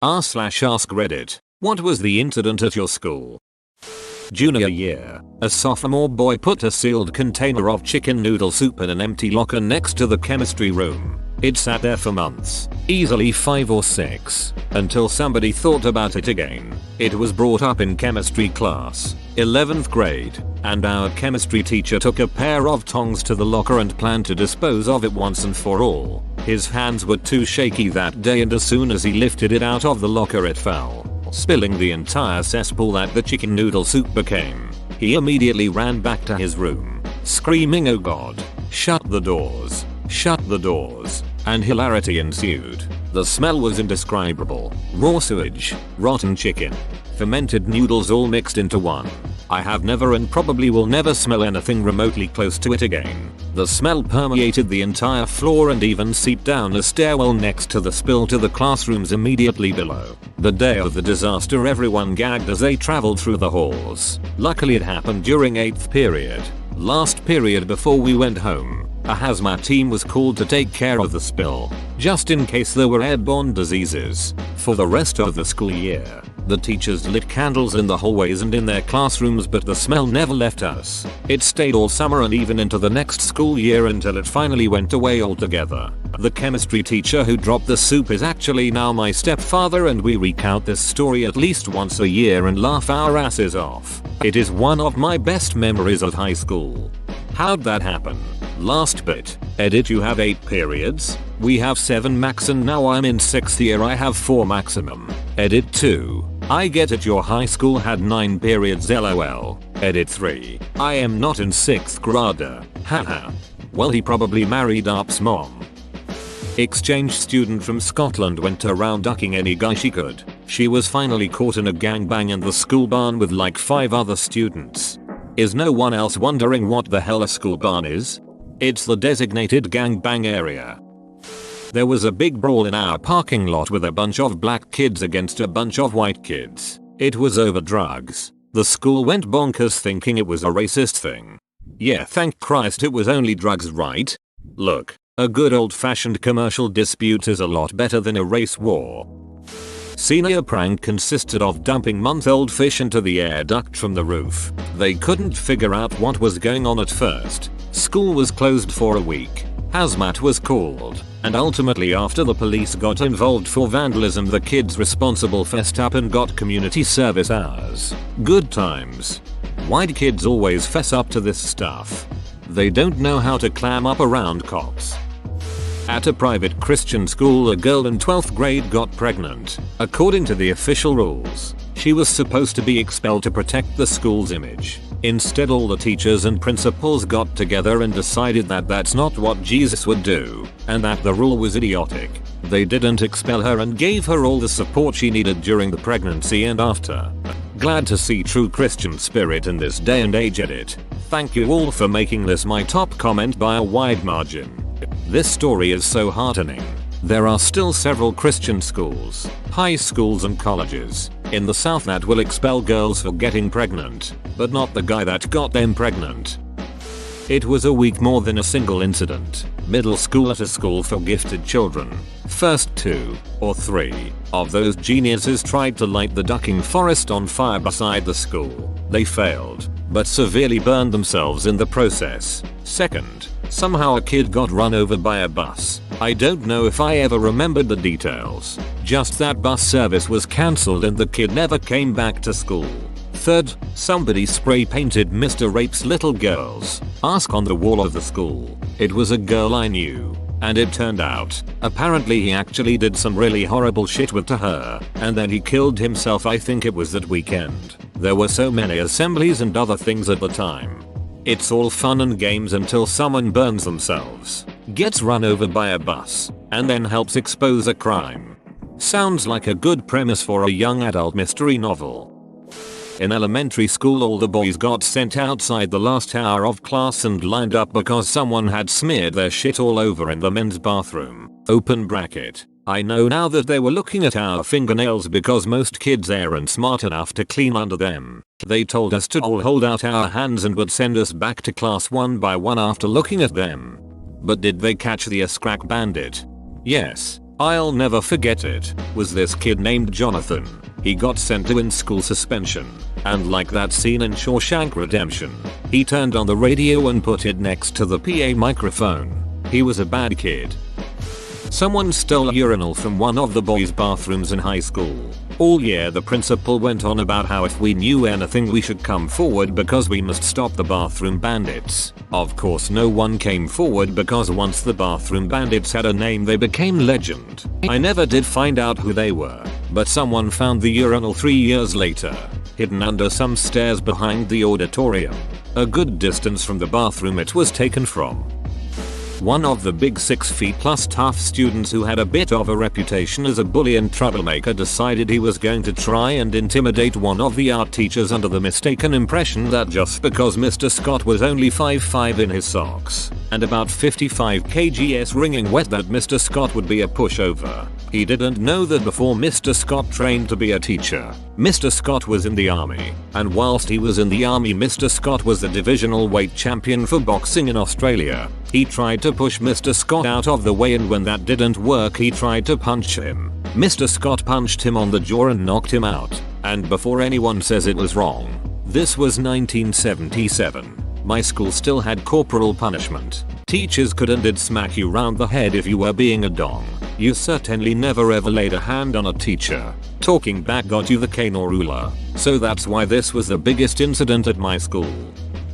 r/ask Reddit. What was the incident at your school? Junior year, a sophomore boy put a sealed container of chicken noodle soup in an empty locker next to the chemistry room. It sat there for months, easily 5 or 6, until somebody thought about it again. It was brought up in chemistry class, 11th grade, and our chemistry teacher took a pair of tongs to the locker and planned to dispose of it once and for all. His hands were too shaky that day, and as soon as he lifted it out of the locker it fell, spilling the entire cesspool that the chicken noodle soup became. He immediately ran back to his room, screaming, "Oh God, shut the doors, shut the doors," and hilarity ensued. The smell was indescribable. Raw sewage, rotten chicken, fermented noodles all mixed into one. I have never and probably will never smell anything remotely close to it again. The smell permeated the entire floor and even seeped down the stairwell next to the spill to the classrooms immediately below. The day of the disaster, everyone gagged as they traveled through the halls. Luckily it happened during 8th period, last period before we went home. A hazmat team was called to take care of the spill, just in case there were airborne diseases. For the rest of the school year, the teachers lit candles in the hallways and in their classrooms, but the smell never left us. It stayed all summer and even into the next school year until it finally went away altogether. The chemistry teacher who dropped the soup is actually now my stepfather, and we recount this story at least once a year and laugh our asses off. It is one of my best memories of high school. How'd that happen? Last bit. Edit. You have 8 periods? We have 7 max, and now I'm in 6th year, I have 4 maximum. Edit 2. I get it, your high school had 9 periods, lol. Edit 3. I am not in 6th grade. Haha. Well, he probably married Arp's mom. Exchange student from Scotland went around ducking any guy she could. She was finally caught in a gangbang in the school barn with like 5 other students. Is no one else wondering what the hell a school barn is? It's the designated gangbang area. There was a big brawl in our parking lot with a bunch of black kids against a bunch of white kids. It was over drugs. The school went bonkers thinking it was a racist thing. Yeah, thank Christ it was only drugs, right? Look, a good old-fashioned commercial dispute is a lot better than a race war. Senior prank consisted of dumping month-old fish into the air duct from the roof. They couldn't figure out what was going on at first. School was closed for a week. Hazmat was called, and ultimately after the police got involved for vandalism, the kids responsible fessed up and got community service hours. Good times. White kids always fess up to this stuff. They don't know how to clam up around cops. At a private Christian school, a girl in 12th grade got pregnant. According to the official rules, she was supposed to be expelled to protect the school's image. Instead, all the teachers and principals got together and decided that that's not what Jesus would do, and that the rule was idiotic. They didn't expel her and gave her all the support she needed during the pregnancy and after. Glad to see true Christian spirit in this day and age. Edit. Thank you all for making this my top comment by a wide margin. This story is so heartening. There are still several Christian schools, high schools and colleges in the South that will expel girls for getting pregnant, but not the guy that got them pregnant. It was a week more than a single incident. Middle school at a school for gifted children. First 2 or 3 of those geniuses tried to light the ducking forest on fire beside the school. They failed, but severely burned themselves in the process. Second, somehow a kid got run over by a bus. I don't know if I ever remembered the details. Just that bus service was cancelled and the kid never came back to school. Third, somebody spray painted Mr. Rape's little girls ask on the wall of the school. It was a girl I knew. And it turned out, apparently he actually did some really horrible shit with to her, and then he killed himself. I think it was that weekend. There were so many assemblies and other things at the time. It's all fun and games until someone burns themselves, gets run over by a bus, and then helps expose a crime. Sounds like a good premise for a young adult mystery novel. In elementary school, all the boys got sent outside the last hour of class and lined up because someone had smeared their shit all over in the men's bathroom. Open bracket. I know now that they were looking at our fingernails because most kids aren't smart enough to clean under them. They told us to all hold out our hands and would send us back to class one by one after looking at them. But did they catch the Scrack Bandit? Yes. I'll never forget it, was this kid named Jonathan. He got sent to in-school suspension, and like that scene in Shawshank Redemption, he turned on the radio and put it next to the PA microphone. He was a bad kid. Someone stole a urinal from one of the boys' bathrooms in high school. All year the principal went on about how if we knew anything we should come forward because we must stop the bathroom bandits. Of course no one came forward because once the bathroom bandits had a name they became legend. I never did find out who they were, but someone found the urinal 3 years later, hidden under some stairs behind the auditorium. A good distance from the bathroom it was taken from. One of the big 6 feet plus tough students who had a bit of a reputation as a bully and troublemaker decided he was going to try and intimidate one of the art teachers under the mistaken impression that just because Mr. Scott was only 5'5" in his socks and about 55 kgs wringing wet that Mr. Scott would be a pushover. He didn't know that before Mr. Scott trained to be a teacher, Mr. Scott was in the army, and whilst he was in the army Mr. Scott was the divisional weight champion for boxing in Australia. He tried to push Mr. Scott out of the way and when that didn't work he tried to punch him. Mr. Scott punched him on the jaw and knocked him out. And before anyone says it was wrong, this was 1977. My school still had corporal punishment. Teachers could and did smack you round the head if you were being a dong. You certainly never ever laid a hand on a teacher. Talking back got you the cane or ruler. So that's why this was the biggest incident at my school.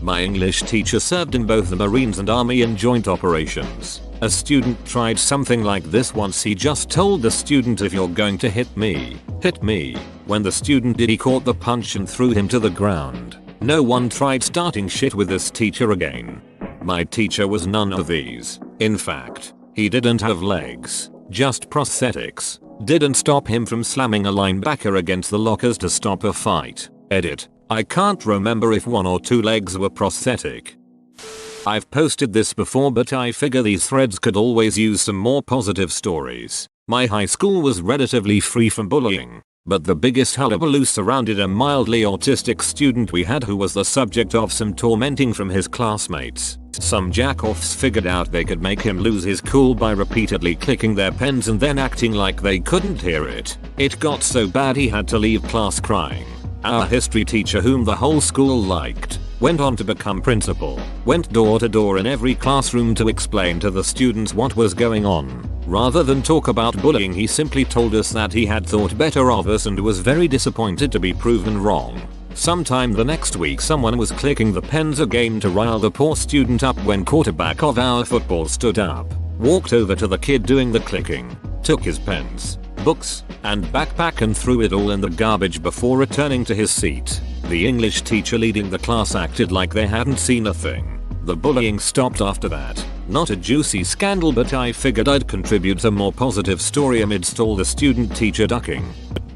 My English teacher served in both the Marines and Army in joint operations. A student tried something like this once. He just told the student, if you're going to hit me, hit me. When the student did, he caught the punch and threw him to the ground. No one tried starting shit with this teacher again. My teacher was none of these. In fact, he didn't have legs, just prosthetics. Didn't stop him from slamming a linebacker against the lockers to stop a fight. Edit. I can't remember if 1 or 2 legs were prosthetic. I've posted this before but I figure these threads could always use some more positive stories. My high school was relatively free from bullying, but the biggest hullabaloo surrounded a mildly autistic student we had who was the subject of some tormenting from his classmates. Some jack-offs figured out they could make him lose his cool by repeatedly clicking their pens and then acting like they couldn't hear it. It got so bad he had to leave class crying. Our history teacher, whom the whole school liked, went on to become principal, went door to door in every classroom to explain to the students what was going on. Rather than talk about bullying, he simply told us that he had thought better of us and was very disappointed to be proven wrong. Sometime the next week someone was clicking the pens again to rile the poor student up when quarterback of our football stood up, walked over to the kid doing the clicking, took his pens, books, and backpack and threw it all in the garbage before returning to his seat. The English teacher leading the class acted like they hadn't seen a thing. The bullying stopped after that. Not a juicy scandal, but I figured I'd contribute a more positive story amidst all the student-teacher ducking.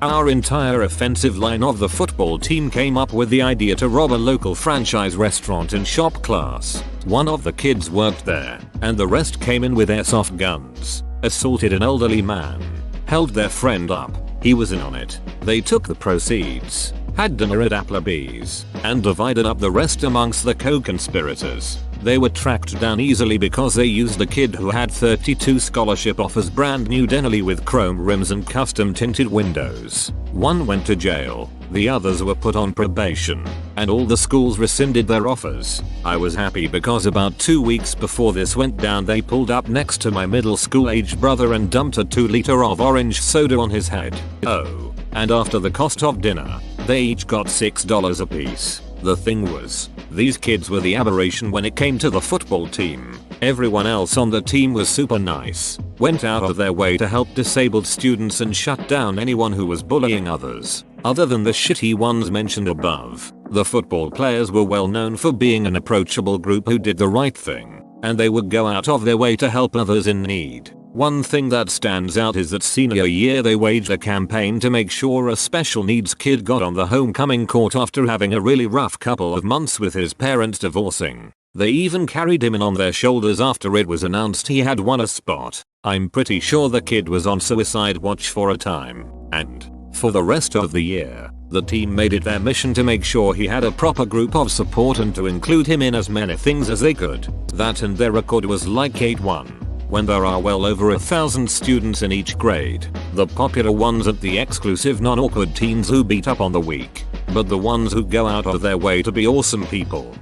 Our entire offensive line of the football team came up with the idea to rob a local franchise restaurant in shop class. One of the kids worked there, and the rest came in with airsoft guns, assaulted an elderly man, held their friend up. He was in on it. They took the proceeds, had dinner at Applebee's, and divided up the rest amongst the co-conspirators. They were tracked down easily because they used a kid who had 32 scholarship offers, brand new Denali with chrome rims and custom tinted windows. One went to jail, the others were put on probation, and all the schools rescinded their offers. I was happy because about 2 weeks before this went down they pulled up next to my middle school aged brother and dumped a 2-liter of orange soda on his head. Oh, and after the cost of dinner, they each got $6 apiece. The thing was, these kids were the aberration when it came to the football team. Everyone else on the team was super nice, went out of their way to help disabled students and shut down anyone who was bullying others. Other than the shitty ones mentioned above, the football players were well known for being an approachable group who did the right thing, and they would go out of their way to help others in need. One thing that stands out is that senior year they waged a campaign to make sure a special needs kid got on the homecoming court after having a really rough couple of months with his parents divorcing. They even carried him in on their shoulders after it was announced he had won a spot. I'm pretty sure the kid was on suicide watch for a time. And, for the rest of the year, the team made it their mission to make sure he had a proper group of support and to include him in as many things as they could. That and their record was like 8-1. when there are well over 1,000 students in each grade. The popular ones at the exclusive non-awkward teens who beat up on the weak, but the ones who go out of their way to be awesome people.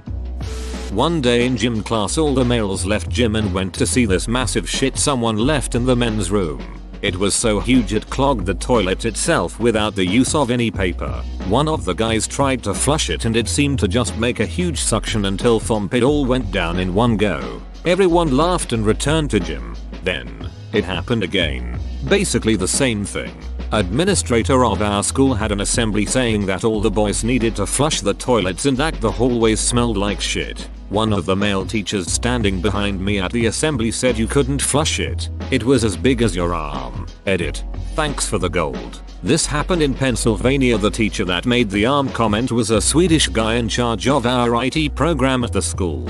One day in gym class all the males left gym and went to see this massive shit someone left in the men's room. It was so huge it clogged the toilet itself without the use of any paper. One of the guys tried to flush it and it seemed to just make a huge suction until thump it all went down in one go. Everyone laughed and returned to gym. Then, it happened again. Basically the same thing. Administrator of our school had an assembly saying that all the boys needed to flush the toilets and that the hallways smelled like shit. One of the male teachers standing behind me at the assembly said you couldn't flush it. It was as big as your arm. Edit. Thanks for the gold. This happened in Pennsylvania. The teacher that made the arm comment was a Swedish guy in charge of our IT program at the school.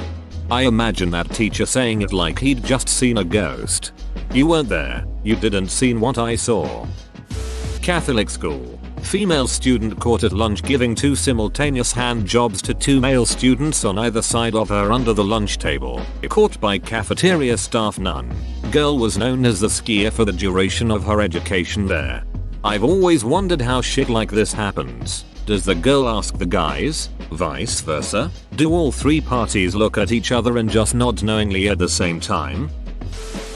I imagine that teacher saying it like he'd just seen a ghost. You weren't there. You didn't seen what I saw. Catholic school. Female student caught at lunch giving 2 simultaneous hand jobs to 2 male students on either side of her under the lunch table. Caught by cafeteria staff nun. Girl was known as the skier for the duration of her education there. I've always wondered how shit like this happens. Does the girl ask the guys? Vice versa? Do all 3 parties look at each other and just nod knowingly at the same time?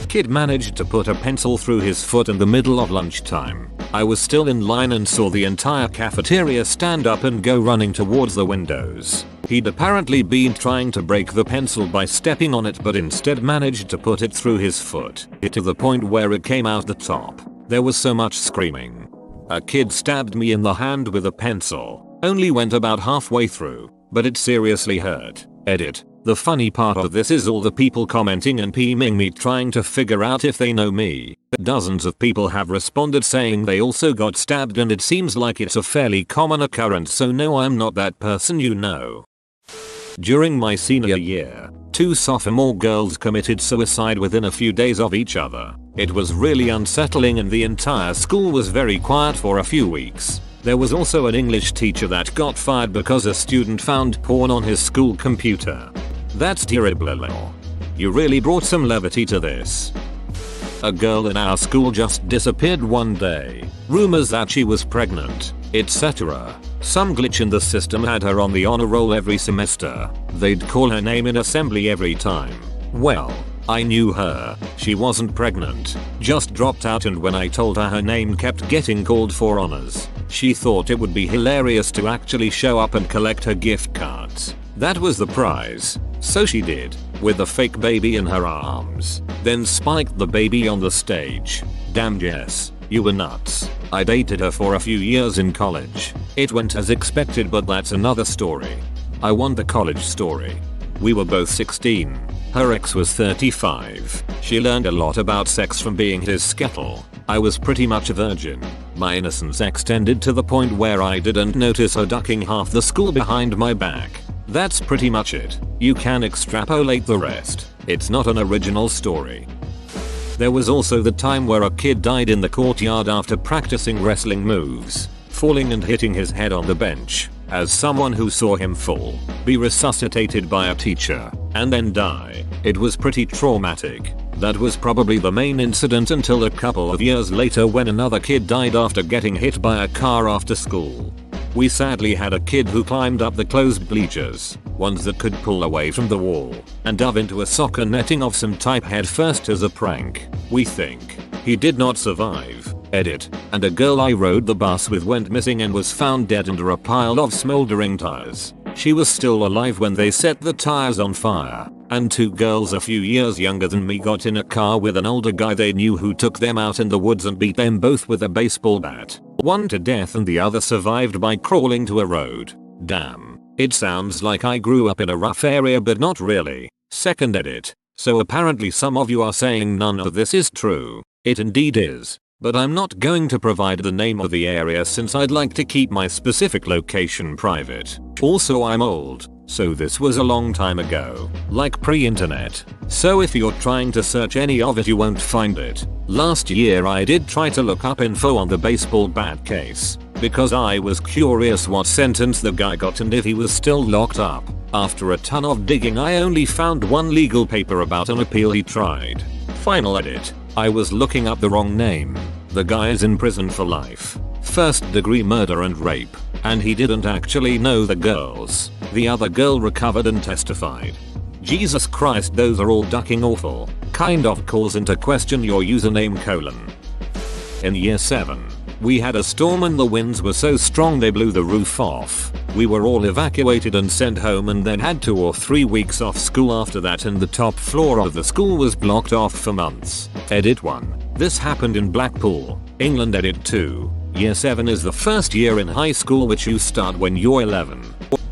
Kid managed to put a pencil through his foot in the middle of lunchtime. I was still in line and saw the entire cafeteria stand up and go running towards the windows. He'd apparently been trying to break the pencil by stepping on it but instead managed to put it through his foot, to the point where it came out the top. There was so much screaming. A kid stabbed me in the hand with a pencil. Only went about halfway through, but it seriously hurt. Edit. The funny part of this is all the people commenting and PMing me trying to figure out if they know me. Dozens of people have responded saying they also got stabbed and it seems like it's a fairly common occurrence, so no, I'm not that person you know. During my senior year, 2 sophomore girls committed suicide within a few days of each other. It was really unsettling and the entire school was very quiet for a few weeks. There was also an English teacher that got fired because a student found porn on his school computer. That's terrible. You really brought some levity to this. A girl in our school just disappeared one day. Rumors that she was pregnant, etc. Some glitch in the system had her on the honor roll every semester. They'd call her name in assembly every time. Well, I knew her. She wasn't pregnant. Just dropped out, and when I told her name kept getting called for honors, she thought it would be hilarious to actually show up and collect her gift cards. That was the prize. So she did, with a fake baby in her arms. Then spiked the baby on the stage. Damn Jess, you were nuts. I dated her for a few years in college. It went as expected, but that's another story. I won the college story. We were both 16. Her ex was 35. She learned a lot about sex from being his skettle. I was pretty much a virgin. My innocence extended to the point where I didn't notice her ducking half the school behind my back. That's pretty much it. You can extrapolate the rest. It's not an original story. There was also the time where a kid died in the courtyard after practicing wrestling moves, falling and hitting his head on the bench. As someone who saw him fall, be resuscitated by a teacher, and then die, it was pretty traumatic. That was probably the main incident until a couple of years later when another kid died after getting hit by a car after school. We sadly had a kid who climbed up the closed bleachers, ones that could pull away from the wall, and dove into a soccer netting of some type head first as a prank. We think he did not survive. Edit. And a girl I rode the bus with went missing and was found dead under a pile of smoldering tires. She was still alive when they set the tires on fire. And 2 girls a few years younger than me got in a car with an older guy they knew who took them out in the woods and beat them both with a baseball bat. One to death and the other survived by crawling to a road. Damn. It sounds like I grew up in a rough area, but not really. Second edit. So apparently some of you are saying none of this is true. It indeed is. But I'm not going to provide the name of the area since I'd like to keep my specific location private. Also, I'm old, so this was a long time ago, like pre-internet. So if you're trying to search any of it, you won't find it. Last year I did try to look up info on the baseball bat case, because I was curious what sentence the guy got and if he was still locked up. After a ton of digging, I only found one legal paper about an appeal he tried. Final edit. I was looking up the wrong name. The guy is in prison for life. First degree murder and rape. And he didn't actually know the girls. The other girl recovered and testified. Jesus Christ, those are all ducking awful. Kind of calls into question your username : In year 7. We had a storm and the winds were so strong they blew the roof off. We were all evacuated and sent home and then had 2 or 3 weeks off school after that, and the top floor of the school was blocked off for months. Edit 1. This happened in Blackpool, England. Edit 2. Year 7 is the first year in high school which you start when you're 11.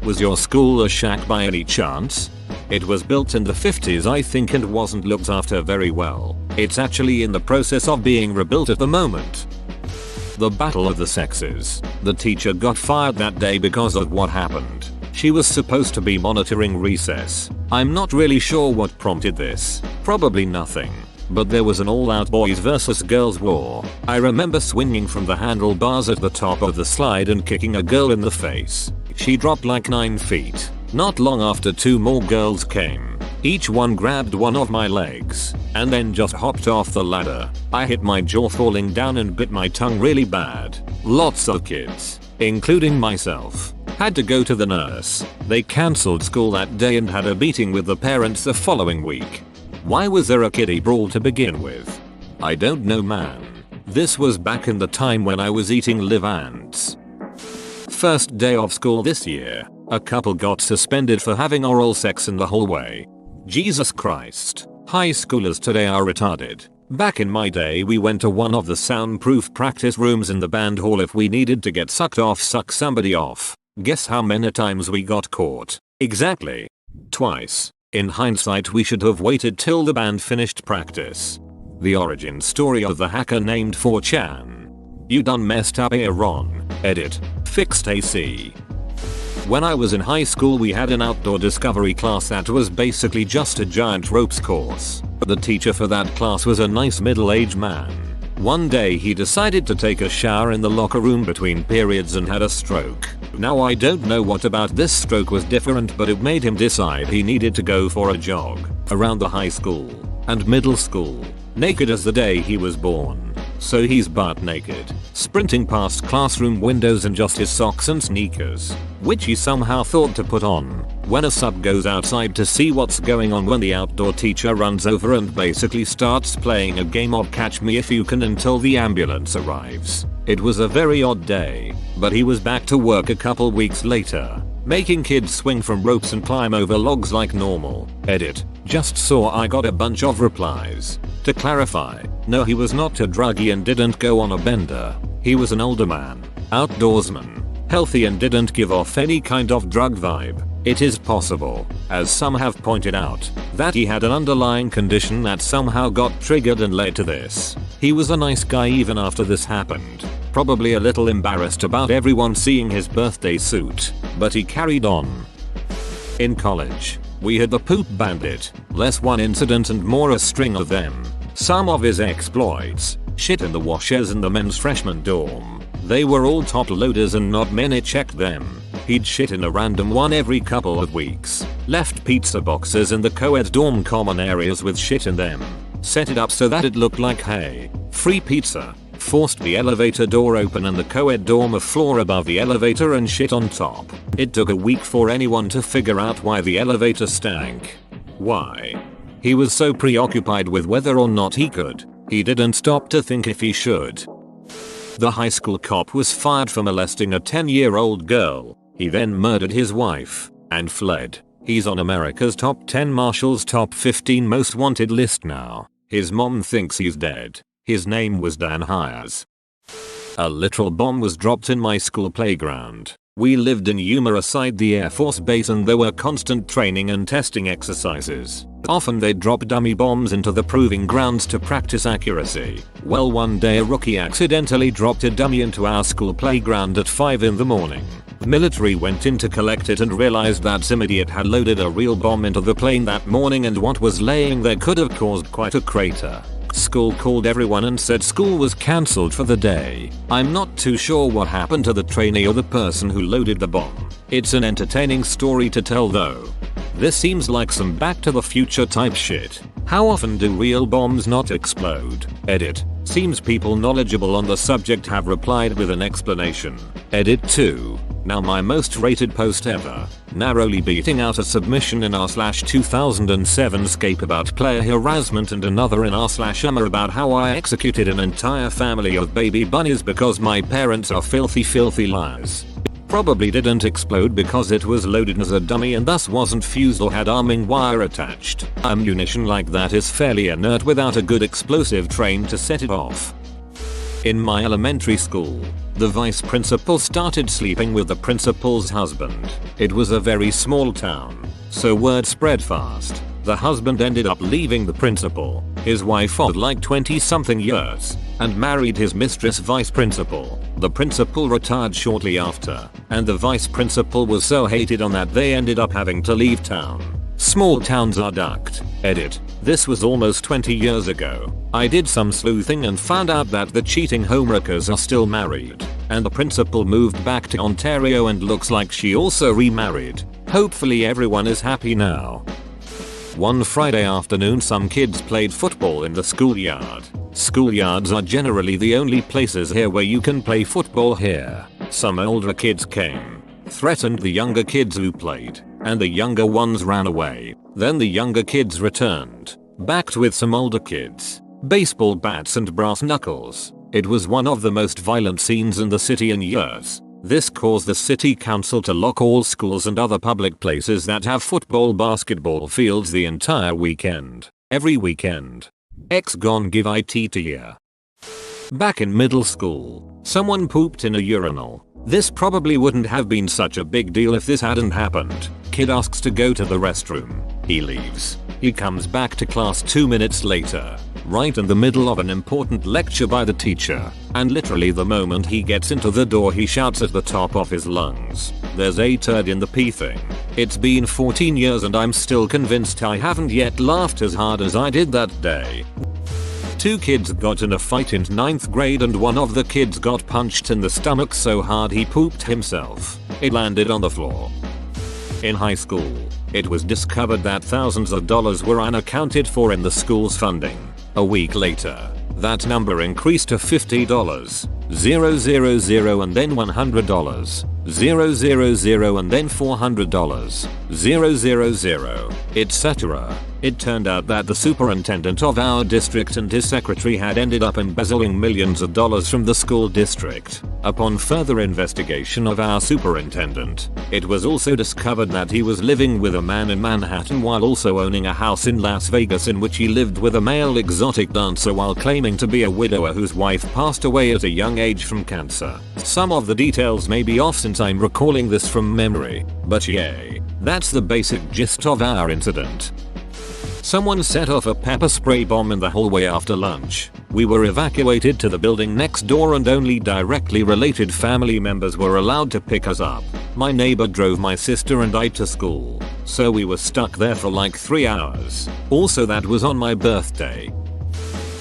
Was your school a shack by any chance? It was built in the 50s I think and wasn't looked after very well. It's actually in the process of being rebuilt at the moment. The battle of the sexes. The teacher got fired that day because of what happened. She was supposed to be monitoring recess. I'm not really sure what prompted this. Probably nothing. But there was an all-out boys versus girls war. I remember swinging from the handlebars at the top of the slide and kicking a girl in the face. She dropped like 9 feet. Not long after 2 more girls came. Each one grabbed one of my legs and then just hopped off the ladder. I hit my jaw falling down and bit my tongue really bad. Lots of kids, including myself, had to go to the nurse. They cancelled school that day and had a meeting with the parents the following week. Why was there a kiddie brawl to begin with? I don't know, man. This was back in the time when I was eating live ants. First day of school this year, a couple got suspended for having oral sex in the hallway. Jesus Christ. High schoolers today are retarded. Back in my day we went to one of the soundproof practice rooms in the band hall if we needed to get sucked off, suck somebody off. Guess how many times we got caught? Exactly. Twice. In hindsight we should have waited till the band finished practice. The origin story of the hacker named 4chan. You done messed up here, Ron. Edit. Fixed AC. When I was in high school we had an outdoor discovery class that was basically just a giant ropes course. The teacher for that class was a nice middle-aged man. One day he decided to take a shower in the locker room between periods and had a stroke. Now I don't know what about this stroke was different, but it made him decide he needed to go for a jog around the high school and middle school, naked as the day he was born. So he's butt naked, sprinting past classroom windows in just his socks and sneakers, which he somehow thought to put on, when a sub goes outside to see what's going on when the outdoor teacher runs over and basically starts playing a game of catch me if you can until the ambulance arrives. It was a very odd day, but he was back to work a couple weeks later, making kids swing from ropes and climb over logs like normal. Edit. Just saw I got a bunch of replies. To clarify, no, he was not a druggie and didn't go on a bender. He was an older man, outdoorsman, healthy and didn't give off any kind of drug vibe. It is possible, as some have pointed out, that he had an underlying condition that somehow got triggered and led to this. He was a nice guy even after this happened. Probably a little embarrassed about everyone seeing his birthday suit, but he carried on. In college, we had the poop bandit, less one incident and more a string of them. Some of his exploits: shit in the washers in the men's freshman dorm. They were all top loaders and not many checked them. He'd shit in a random one every couple of weeks. Left pizza boxes in the co-ed dorm common areas with shit in them. Set it up so that it looked like, hey, free pizza. Forced the elevator door open and the co-ed dorm a floor above the elevator and shit on top. It took a week for anyone to figure out why the elevator stank. Why? He was so preoccupied with whether or not he could, he didn't stop to think if he should. The high school cop was fired for molesting a 10-year-old girl. He then murdered his wife and fled. He's on America's top 10 Marshals top 15 most wanted list now. His mom thinks he's dead. His name was Dan Hires. A literal bomb was dropped in my school playground. We lived in Yuma aside the Air Force Base and there were constant training and testing exercises. Often they'd drop dummy bombs into the proving grounds to practice accuracy. Well, one day a rookie accidentally dropped a dummy into our school playground at 5 in the morning. The military went in to collect it and realized that some idiot had loaded a real bomb into the plane that morning and what was laying there could have caused quite a crater. School called everyone and said school was cancelled for the day. I'm not too sure what happened to the trainee or the person who loaded the bomb. It's an entertaining story to tell though. This seems like some Back to the Future type shit. How often do real bombs not explode? Edit. Seems people knowledgeable on the subject have replied with an explanation. Edit 2. Now my most rated post ever. Narrowly beating out a submission in r/2007 scape about player harassment and another in r/Emma about how I executed an entire family of baby bunnies because my parents are filthy liars. Probably didn't explode because it was loaded as a dummy and thus wasn't fused or had arming wire attached. Ammunition like that is fairly inert without a good explosive train to set it off. In my elementary school, the vice principal started sleeping with the principal's husband. It was a very small town, so word spread fast. The husband ended up leaving the principal, his wife of like 20 something years, and married his mistress vice principal. The principal retired shortly after, and the vice principal was so hated on that they ended up having to leave town. Small towns are ducked. Edit. This was almost 20 years ago. I did some sleuthing and found out that the cheating homewreckers are still married, and the principal moved back to Ontario and looks like she also remarried. Hopefully everyone is happy now. One Friday afternoon some kids played football in the schoolyard. Schoolyards are generally the only places here where you can play football here. Some older kids came, threatened the younger kids who played, and the younger ones ran away. Then the younger kids returned, backed with some older kids, baseball bats and brass knuckles. It was one of the most violent scenes in the city in years. This caused the city council to lock all schools and other public places that have football basketball fields the entire weekend. Every weekend. X gone give it to ya. Back in middle school, someone pooped in a urinal. This probably wouldn't have been such a big deal if this hadn't happened. Kid asks to go to the restroom. He leaves. He comes back to class 2 minutes later, right in the middle of an important lecture by the teacher, and literally the moment he gets into the door he shouts at the top of his lungs, "There's a turd in the pee thing." It's been 14 years and I'm still convinced I haven't yet laughed as hard as I did that day. 2 kids got in a fight in 9th grade and one of the kids got punched in the stomach so hard he pooped himself. It landed on the floor. In high school, it was discovered that thousands of dollars were unaccounted for in the school's funding. A week later, that number increased to $50, 000 and then $100, 000 and then $400, 000, etc. It turned out that the superintendent of our district and his secretary had ended up embezzling millions of dollars from the school district. Upon further investigation of our superintendent, it was also discovered that he was living with a man in Manhattan while also owning a house in Las Vegas in which he lived with a male exotic dancer while claiming to be a widower whose wife passed away at a young age from cancer. Some of the details may be off since I'm recalling this from memory, but yay, that's the basic gist of our incident. Someone set off a pepper spray bomb in the hallway after lunch. We were evacuated to the building next door and only directly related family members were allowed to pick us up. My neighbor drove my sister and I to school, so we were stuck there for like 3 hours. Also that was on my birthday.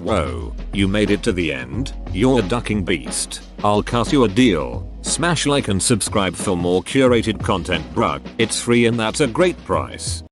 Whoa, you made it to the end? You're a ducking beast. I'll cut you a deal. Smash like and subscribe for more curated content, bruh. It's free and that's a great price.